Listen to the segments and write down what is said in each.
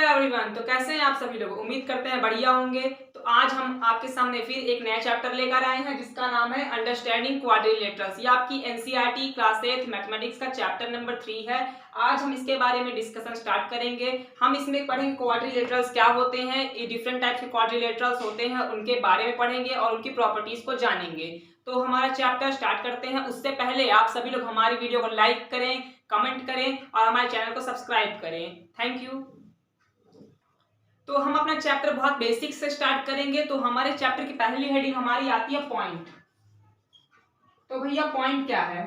Everyone, तो कैसे हैं आप सभी लोग। उम्मीद करते हैं बढ़िया होंगे। तो आज हम आपके सामने फिर एक नया चैप्टर लेकर आए हैं जिसका नाम है अंडरस्टैंडिंग क्वाड्रिलेटरल्स। ये आपकी एनसीईआरटी क्लास 8 मैथमेटिक्स का चैप्टर नंबर 3 है। आज हम इसके बारे में डिस्कशन स्टार्ट करेंगे। हम इसमें पढ़ेंगे क्वाड्रिलेटरल्स क्या होते हैं, ये डिफरेंट टाइप्स के क्वाड्रिलेटरल्स होते हैं उनके बारे में पढ़ेंगे और उनकी प्रॉपर्टीज को जानेंगे। तो हमारा चैप्टर स्टार्ट करते हैं। उससे पहले आप सभी लोग हमारी वीडियो को लाइक करें, कमेंट करें और हमारे चैनल को सब्सक्राइब करें। Thank you. तो हम अपना चैप्टर बहुत बेसिक से स्टार्ट करेंगे। तो हमारे चैप्टर की पहली हेडिंग हमारी आती है पॉइंट। तो भैया पॉइंट क्या है?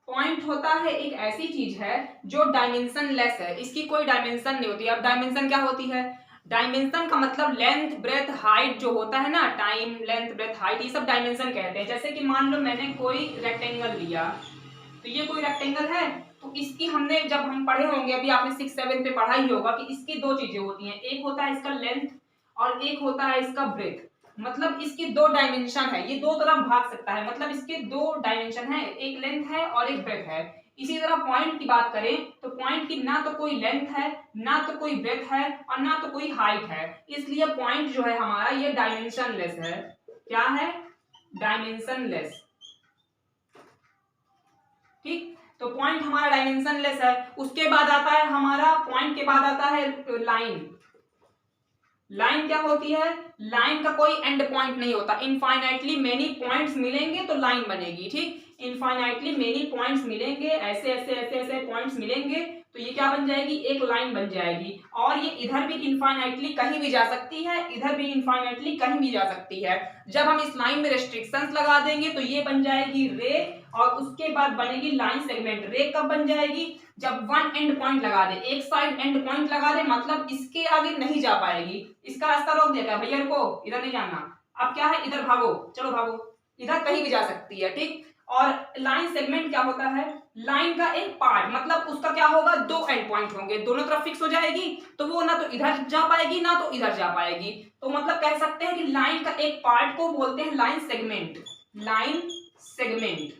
पॉइंट होता है एक ऐसी चीज है जो डायमेंशन लेस है, इसकी कोई डायमेंशन नहीं होती। अब डायमेंशन क्या होती है? डायमेंशन का मतलब लेंथ ब्रेथ हाइट जो होता है ना, टाइम लेंथ ब्रेथ हाइट, ये सब डायमेंशन कहते हैं। जैसे कि मान लो मैंने कोई रेक्टेंगल लिया, तो ये कोई रेक्टेंगल है, तो इसकी हमने जब हम पढ़े होंगे, अभी आपने 6-7 पे पढ़ा ही होगा कि इसकी दो चीजें होती हैं, एक होता है इसका लेंथ और एक होता है इसका ब्रेथ। मतलब इसकी दो डायमेंशन है, ये दो तरफ भाग सकता है, मतलब इसके दो डायमेंशन है, एक लेंथ है और एक ब्रेथ है। इसी तरह पॉइंट की बात करें तो पॉइंट की ना तो कोई लेंथ है, ना तो कोई ब्रेथ है और ना तो कोई हाइट है। इसलिए पॉइंट जो है हमारा ये डायमेंशन लेस है। क्या है? Dimension less. ठीक, तो पॉइंट हमारा डायमेंशन लेस है। उसके बाद आता है हमारा, पॉइंट के बाद आता है लाइन। लाइन क्या होती है? लाइन का कोई एंड पॉइंट नहीं होता। इनफाइनाइटली मेनी पॉइंट्स मिलेंगे तो लाइन बनेगी। ठीक, इनफाइनाइटली मेनी पॉइंट्स मिलेंगे, ऐसे ऐसे ऐसे ऐसे पॉइंट्स मिलेंगे तो ये क्या बन जाएगी? एक लाइन बन जाएगी। और ये इधर भी इनफाइनाइटली कहीं भी जा सकती है, इधर भी इनफाइनाइटली कहीं भी जा सकती है। जब हम इस लाइन में रेस्ट्रिक्शंस लगा देंगे तो ये बन जाएगी रे, और उसके बाद बनेगी लाइन सेगमेंट। रे कब बन जाएगी? जब वन एंड पॉइंट लगा दे, एक साइड एंड पॉइंट लगा दे, मतलब इसके आगे नहीं जा पाएगी, इसका रास्ता रोक देगा, भैया रुको, इधर नहीं जाना, अब क्या है, इधर भागो, चलो भागो, इधर कहीं भी जा सकती है। ठीक, और लाइन सेगमेंट क्या होता है? लाइन का एक पार्ट, मतलब उसका क्या होगा, दो एंड पॉइंट होंगे, दोनों तरफ फिक्स हो जाएगी, तो वो ना तो इधर जा पाएगी ना तो इधर जा पाएगी। तो मतलब कह सकते हैं कि लाइन का एक पार्ट को बोलते हैं लाइन सेगमेंट। Line segment.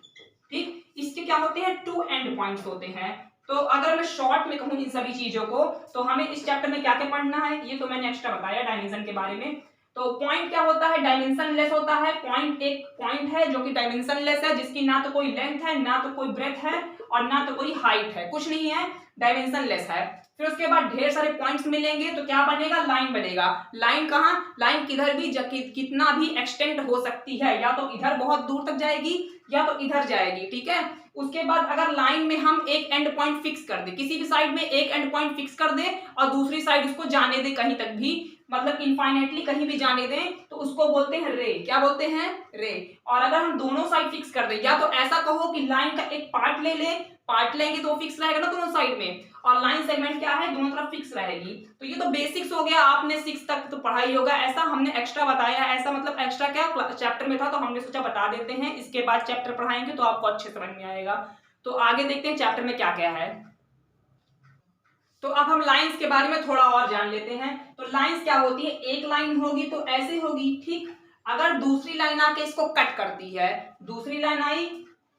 ठीक, इसके क्या होते हैं? टू एंड पॉइंट्स होते हैं। तो अगर मैं शॉर्ट में कहूं इन सभी चीजों को, तो हमें इस चैप्टर में क्या क्या पढ़ना है, ये तो मैंने एक्स्ट्रा बताया डायमेंशन के बारे में। तो पॉइंट क्या होता है? डायमेंशन लेस होता है। पॉइंट एक पॉइंट है जो कि डायमेंशन लेस है, जिसकी ना तो कोई लेंथ है, ना तो कोई ब्रेथ है और ना तो कोई हाइट है, कुछ नहीं है, डायमेंशन लेस है। फिर उसके बाद ढेर सारे पॉइंट्स मिलेंगे तो क्या बनेगा? लाइन बनेगा। लाइन कहां? लाइन किधर भी कितना भी एक्सटेंड हो सकती है, या तो इधर बहुत दूर तक जाएगी या तो इधर जाएगी। ठीक है, उसके बाद अगर लाइन में हम एक एंड पॉइंट फिक्स कर दे, किसी भी साइड में एक एंड पॉइंट फिक्स कर दे और दूसरी साइड उसको जाने दे कहीं तक भी, मतलब इनफाइनाइटली कहीं भी जाने दें, तो उसको बोलते हैं रे। क्या बोलते हैं? रे। और अगर हम दोनों साइड फिक्स कर दें, या तो ऐसा कहो कि लाइन का एक पार्ट ले ले, पार्ट लेंगे तो फिक्स रहेगा ना दोनों साइड में, और लाइन सेगमेंट क्या है? दोनों तरफ फिक्स रहेगी। तो ये तो बेसिक्स हो गया, आपने 6 तक तो पढ़ाई होगा, ऐसा हमने एक्स्ट्रा बताया। ऐसा मतलब एक्स्ट्रा क्या, चैप्टर में था तो हमने सोचा बता देते हैं, इसके बाद चैप्टर पढ़ाएंगे तो आपको अच्छे समझ में आएगा। तो आगे देखते हैं चैप्टर में क्या क्या है। तो अब हम लाइंस के बारे में थोड़ा और जान लेते हैं। तो लाइंस क्या होती है? एक लाइन होगी तो ऐसे होगी। ठीक, अगर दूसरी लाइन आके इसको कट करती है, दूसरी लाइन आई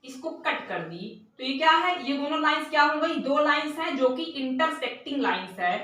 इसको कट कर दी, तो ये क्या है? ये दोनों लाइंस क्या हो गई? दो लाइंस हैं जो कि इंटरसेक्टिंग लाइंस है।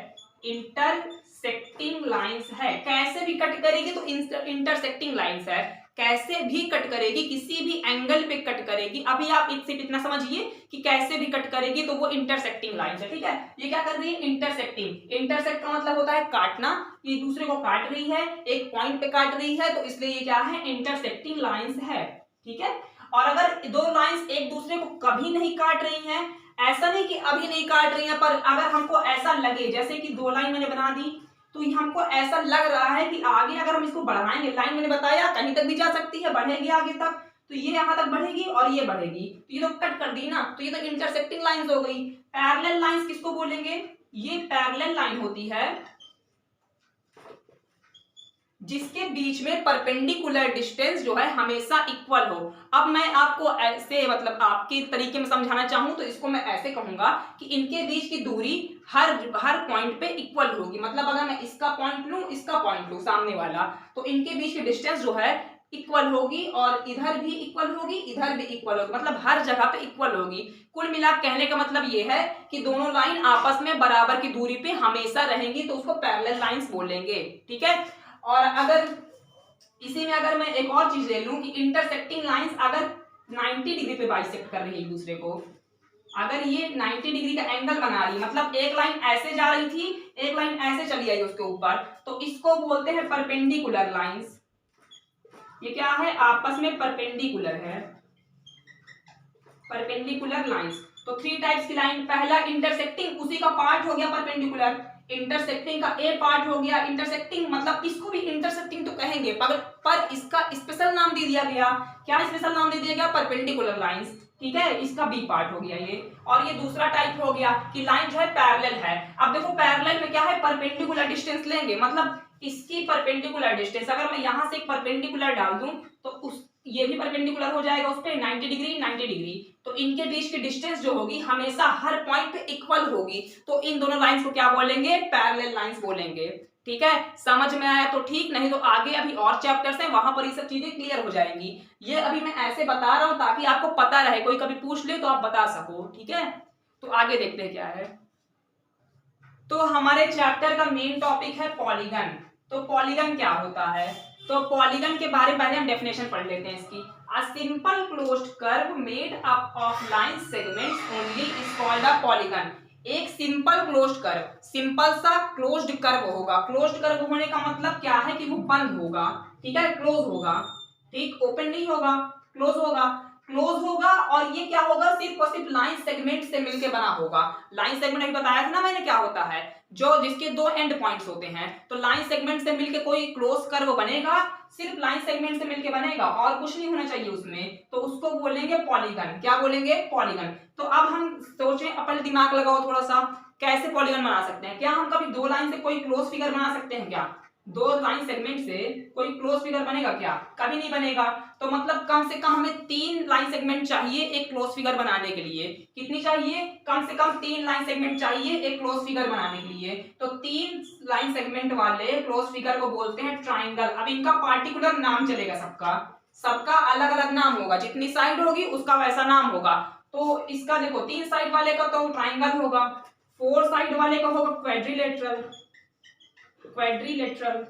इंटरसेक्टिंग लाइंस है। कैसे भी कट करेगी तो इंटरसेक्टिंग लाइंस है। कैसे भी कट करेगी, किसी भी एंगल पे कट करेगी। अभी आप इससे इतना समझिए कि कैसे भी कट करेगी तो वो इंटरसेक्टिंग लाइन है। ठीक है, ये क्या कर रही है? इंटरसेक्टिंग। इंटरसेक्ट का मतलब होता है काटना, ये दूसरे को काट रही है, एक पॉइंट पे काट रही है, तो इसलिए ये क्या है? इंटरसेक्टिंग लाइंस है। ठीक है, और अगर दो लाइंस एक दूसरे को कभी नहीं काट रही हैं, ऐसा नहीं कि अभी नहीं काट रही हैं, पर अगर हमको ऐसा लगे, जैसे कि दो लाइन मैंने बना दी, तो हमको ऐसा लग रहा है कि आगे अगर हम इसको बढ़ाएंगे, लाइन मैंने बताया कहीं तक भी जा सकती है, बढ़ेगी आगे तक, तो ये यहां तक बढ़ेगी और ये बढ़ेगी, तो ये तो कट कर दी ना, तो ये तो इंटरसेक्टिंग लाइंस हो गई। पैरेलल लाइंस किसको बोलेंगे? ये पैरेलल लाइन होती है जिसके बीच में परपेंडिकुलर डिस्टेंस जो है हमेशा इक्वल हो। अब मैं आपको ऐसे मतलब आपके तरीके में समझाना चाहूं तो इसको मैं ऐसे कहूंगा कि इनके बीच की दूरी हर पॉइंट पे इक्वल होगी। मतलब अगर मैं इसका पॉइंट लूं, इसका पॉइंट लूं सामने वाला, तो इनके बीच की डिस्टेंस जो है इक्वल होगी और इधर भी इक्वल होगी, इधर भी इक्वल होगी, मतलब हर जगह पे इक्वल होगी। कुल मिला कहने का मतलब ये है कि दोनों लाइन आपस में बराबर की दूरी पे हमेशा रहेंगी, तो उसको पैरेलल लाइंस बोलेंगे। ठीक है, और अगर इसी में अगर मैं एक और चीज ले लूं कि इंटरसेक्टिंग लाइंस अगर 90 डिग्री पे बाइसेक्ट कर रही है एक दूसरे को, अगर ये 90 डिग्री का एंगल बना रही, मतलब एक लाइन ऐसे जा रही थी, एक लाइन ऐसे चली आई उसके ऊपर, तो इसको बोलते हैं परपेंडिकुलर लाइंस। ये क्या है, आपस में परपेंडिकुलर है, परपेंडिकुलर लाइंस। तो 3 टाइप्स की लाइन, पहला इंटरसेक्टिंग, उसी का पार्ट हो गया परपेंडिकुलर, इंटरसेक्टिंग का ए पार्ट हो गया इंटरसेक्टिंग, मतलब इसको भी इंटरसेक्टिंग तो कहेंगे, पर इसका स्पेशल नाम दे दिया गया, क्या स्पेशल नाम दे दिया गया, परपेंडिकुलर लाइंस। ठीक है, इसका बी पार्ट हो गया ये। और ये दूसरा टाइप हो गया कि लाइन जो है पैरेलल है। अब देखो पैरेलल में क्या है, परपेंडिकुलर डिस्टेंस लेंगे, मतलब इसकी परपेंडिकुलर डिस्टेंस, अगर मैं यहां से एक परपेंडिकुलर डाल दूं तो उस ये भी परपेंडिकुलर हो जाएगा उस पे 90 डिग्री 90 डिग्री, तो इनके बीच की डिस्टेंस जो होगी हमेशा हर पॉइंट पे इक्वल होगी, तो इन दोनों लाइंस को क्या बोलेंगे, पैरेलल लाइंस बोलेंगे। ठीक है, समझ में आया तो ठीक, नहीं तो आगे अभी और चैप्टर्स हैं वहां पर ये सब चीजें क्लियर हो जाएंगी। ये अभी मैं ऐसे बता रहा हूं ताकि आपको पता रहे, कोई कभी पूछ ले तो आप बता सको। ठीक है, तो आगे देखते हैं क्या है। तो हमारे चैप्टर का मेन टॉपिक है पॉलीगन। तो पॉलीगन क्या होता है, तो पॉलीगन के बारे में पहले हम डेफिनेशन पढ़ लेते हैं इसकी। A simple closed curve made up of line segments only is called a polygon. एक सिंपल क्लोज्ड कर्व, सिंपल सा क्लोज्ड कर्व होगा, क्लोज्ड कर्व होने का मतलब क्या है कि वो बंद होगा। ठीक है, क्लोज होगा, ठीक, ओपन नहीं होगा, क्लोज होगा, क्लोज होगा, और ये क्या होगा, सिर्फ और सिर्फ लाइन सेगमेंट से मिलकर बना होगा। लाइन सेगमेंट अभी बताया था ना मैंने क्या होता है, जो जिसके दो एंड पॉइंट्स होते हैं, तो लाइन सेगमेंट से मिलके कोई क्लोज कर्व बनेगा, सिर्फ लाइन सेगमेंट से मिलके बनेगा और कुछ नहीं होना चाहिए उसमें, तो उसको बोलेंगे पॉलीगन। क्या बोलेंगे, पॉलीगन। तो अब हम सोचें, अपने दिमाग लगाओ थोड़ा सा, कैसे पॉलीगन बना सकते हैं, क्या हम कभी दो लाइन से कोई क्लोज फिगर बना सकते हैं क्या, दो लाइन सेगमेंट से कोई क्लोज फिगर बनेगा क्या, कभी नहीं बनेगा। तो मतलब कम से कम हमें 3 लाइन सेगमेंट चाहिए एक क्लोज फिगर बनाने के लिए, कितनी चाहिए, कम से कम 3 लाइन सेगमेंट चाहिए एक क्लोज फिगर बनाने के लिए। तो 3 लाइन सेगमेंट वाले क्लोज फिगर को बोलते हैं ट्राइंगल। अब इनका पार्टिकुलर नाम चलेगा, सबका सबका अलग अलग नाम होगा, जितनी साइड होगी उसका वैसा नाम होगा। तो इसका देखो 3 साइड वाले का तो ट्राइंगल होगा, 4 साइड वाले का होगा क्वाड्रिलेटरल, क्वाड्रिलेटरल,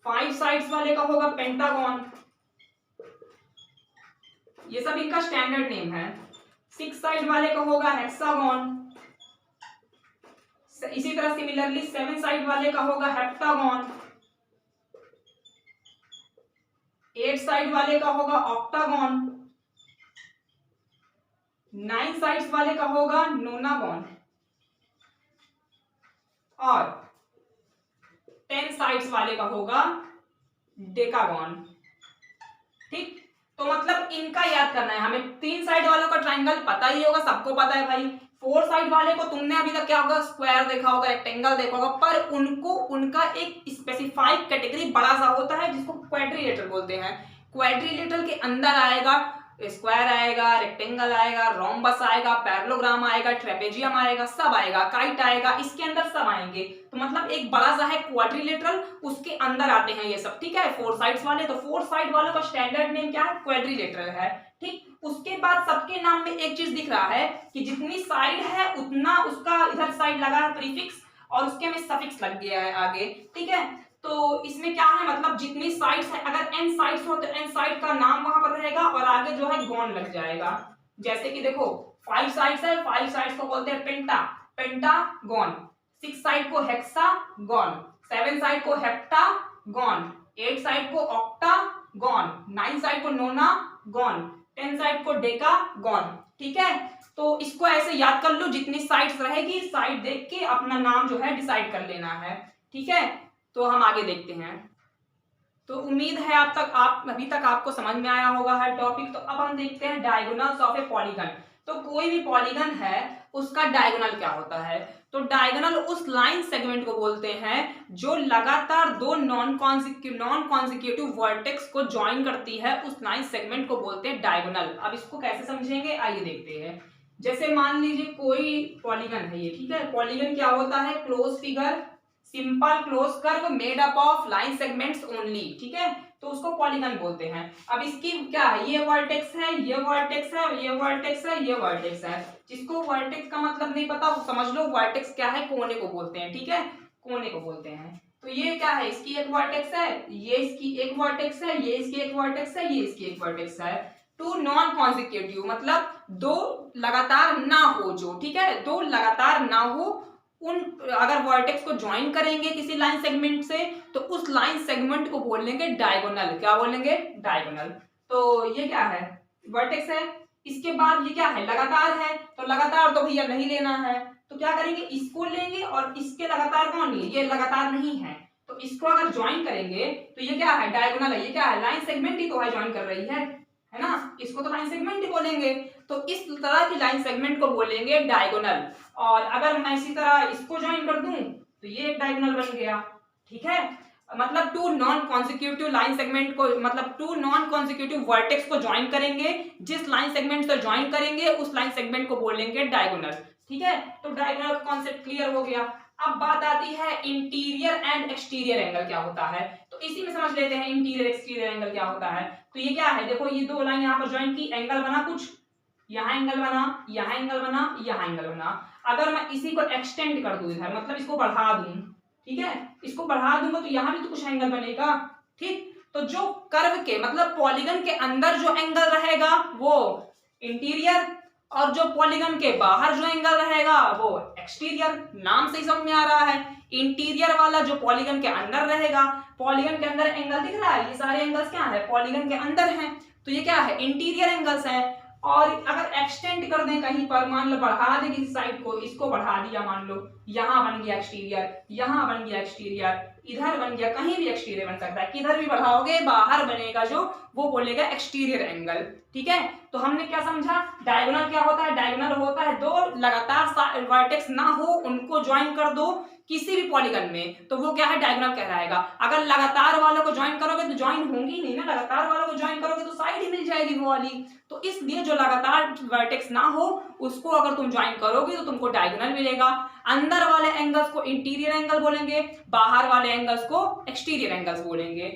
5 साइड्स वाले का होगा पेंटागन, ये सब इनका स्टैंडर्ड नेम है। 6 साइड वाले का होगा हेक्सागन, इसी तरह सिमिलरली 7 साइड वाले का होगा हेप्टागन, 8 साइड वाले का होगा ऑक्टागन, 9 साइड्स वाले का होगा नोनागन, और 10 साइड्स वाले का होगा डेकागन। ठीक, तो मतलब इनका याद करना है हमें। 3 साइड वालों का ट्राइंगल पता ही होगा, सबको पता है भाई। 4 साइड वाले को तुमने अभी तक क्या होगा, स्क्वायर देखा होगा, रेक्टेंगल देखा होगा, पर उनको उनका एक स्पेसिफाइड कैटेगरी बड़ा सा होता है जिसको क्वाड्रिलेटरल बोलते हैं। क्वाड्रिलेटरल के अंदर आएगा स्क्वायर आएगा, रेक्टेंगल आएगा, रोम्बस आएगा, पैरेललोग्राम आएगा, ट्रेपेजियम आएगा, सब आएगा, काइट आएगा, इसके अंदर सब आएंगे। तो मतलब एक बड़ा सा है क्वाड्रिलेटरल, उसके अंदर आते हैं ये सब। ठीक है, 4 साइड्स वाले, तो 4 साइड वालों का स्टैंडर्ड नेम क्या है, क्वाड्रिलेटरल है। ठीक, उसके बाद सबके नाम में एक चीज दिख रहा है कि जितनी साइड है उतना उसका इधर साइड लगा है प्रीफिक्स, और उसके में सफिक्स लग गया है आगे। ठीक है, तो इसमें क्या है, मतलब जितनी साइड्स है, अगर n साइड्स हो तो n साइड का नाम वहां पर रहेगा और आगे जो है गॉन लग जाएगा। जैसे कि देखो 5 साइड्स है, 5 साइड्स को बोलते हैं पेंटा, पेंटागन, 6 साइड को हेक्सागन, 7 साइड को हेप्टागन, 8 साइड को ऑक्टागन, 9 साइड को नोनागन, 10 साइड को डेकागन। ठीक है, तो इसको ऐसे याद कर लो, जितनी साइड्स रहेगी साइड देख के अपना नाम जो है डिसाइड कर लेना है। ठीक है, तो हम आगे देखते हैं। तो उम्मीद है आप अभी तक आपको समझ में आया होगा हर टॉपिक। तो अब हम देखते हैं डायगोनल्स ऑफ ए पॉलीगन। तो कोई भी पॉलीगन है उसका डायगोनल क्या होता है, तो डायगोनल उस लाइन सेगमेंट को बोलते हैं जो लगातार दो नॉन कॉन्जिक्यूटिव वर्टेक्स को ज्वाइन करती है, उस लाइन सेगमेंट को बोलते हैं डायगोनल। अब इसको कैसे समझेंगे, आइए देखते हैं। जैसे मान लीजिए कोई पॉलीगन है ये, ठीक है, पॉलीगन क्या होता है, close figure, simple close curve made up of line segments only. ठीक है, तो उसको पॉलीगन बोलते हैं। अब इसकी क्या है, ये वर्टेक्स है, ये वर्टेक्स है, ये वर्टेक्स है, ये वर्टेक्स है। जिसको वर्टेक्स का मतलब नहीं पता वो समझ लो वर्टेक्स क्या है, कोने को बोलते हैं, ठीक है, कोने को बोलते हैं। तो ये क्या है, इसकी एक वर्टेक्स है, ये इसकी एक वर्टेक्स है, ये इसकी एक वर्टेक्स है, ये इसकी एक वर्टेक्स है। टू नॉन कॉन्जिक्यूटिव मतलब दो लगातार ना हो जो, ठीक है, दो लगातार ना हो उन, अगर वर्टेक्स को ज्वाइन करेंगे किसी लाइन सेगमेंट से तो उस लाइन सेगमेंट को बोलेंगे डायगोनल। क्या बोलेंगे, डायगोनल। तो ये क्या है, वर्टेक्स है। इसके बाद ये क्या है, लगातार है, तो लगातार तो भैया नहीं लेना है, तो क्या करेंगे, इसको लेंगे और इसके लगातार कौन है, ये लगातार नहीं है, तो इसको अगर ज्वाइन करेंगे तो ये क्या है, डायगोनल है। ये क्या है, लाइन सेगमेंट ही तो है, ज्वाइन कर रही है ना, इसको तो लाइन सेगमेंट ही बोलेंगे। तो इस तरह की लाइन सेगमेंट को बोलेंगे डायगोनल। और अगर मैं इसी तरह इसको ज्वाइन कर दूं तो ये एक डायगोनल बन गया, ठीक है। मतलब two non consecutive line segment को, मतलब टू नॉन कॉन्जिक्यूटिव वर्टेक्स को ज्वाइन करेंगे, जिस लाइन सेगमेंट से ज्वाइन करेंगे उस लाइन सेगमेंट को बोलेंगे डायगोनल, ठीक है। तो डायगोनल कॉन्सेप्ट क्लियर हो गया। अब बात आती है इंटीरियर एंड एक्सटीरियर एंगल क्या होता है, तो इसी में समझ लेते हैं इंटीरियर एक्सटीरियर एंगल क्या होता है। तो ये क्या है, देखो ये दो लाइन यहाँ पर ज्वाइन की, एंगल बना कुछ, यहाँ एंगल बना, यहाँ एंगल बना, यहाँ एंगल बना। अगर मैं इसी को एक्सटेंड कर दूं इधर, मतलब इसको बढ़ा दूं, ठीक है, इसको बढ़ा दूंगा तो यहाँ भी तो कुछ एंगल बनेगा, ठीक। तो जो कर्व के मतलब पॉलीगन के अंदर जो एंगल रहेगा वो इंटीरियर, और जो पॉलीगन के बाहर जो एंगल रहेगा वो एक्सटीरियर। नाम से ही समझ में आ रहा है, इंटीरियर वाला जो पॉलीगन के अंदर रहेगा, पॉलीगन के अंदर एंगल दिख रहा है, ये सारे एंगल्स क्या है, पॉलीगन के अंदर हैं, तो ये क्या है, इंटीरियर एंगल्स हैं। और अगर एक्सटेंड कर दें कहीं पर, मान लो बढ़ा दें किसी साइड को, इसको बढ़ा दिया, मान लो यहाँ बन गया एक्सटीरियर, यहाँ बन गया एक्सटीरियर, इधर बन गया, कहीं भी एक्सटीरियर बन सकता है, किधर भी बढ़ाओगे बाहर बनेगा जो, वो बोलेगा एक्सटीरियर एंगल, ठीक है। तो हमने क्या समझा, डायगोनल क्या होता है, डायगोनल होता है दो लगातार वर्टेक्स ना हो उनको ज्वाइन कर दो किसी भी पॉलीगन में, तो वो क्या है, डायगोनल कहलाएगा। अगर लगातार वालों को ज्वाइन करोगे तो ज्वाइन होंगी नहीं ना, लगातार वालों को ज्वाइन करोगे तो साइड ही मिल जाएगी वो वाली। तो इसलिए जो लगातार वर्टेक्स ना हो उसको अगर तुम ज्वाइन करोगे तो तुमको डायगोनल मिलेगा। अंदर वाले एंगल्स को इंटीरियर एंगल बोलेंगे, बाहर वाले एंगल्स को एक्सटीरियर एंगल्स बोलेंगे।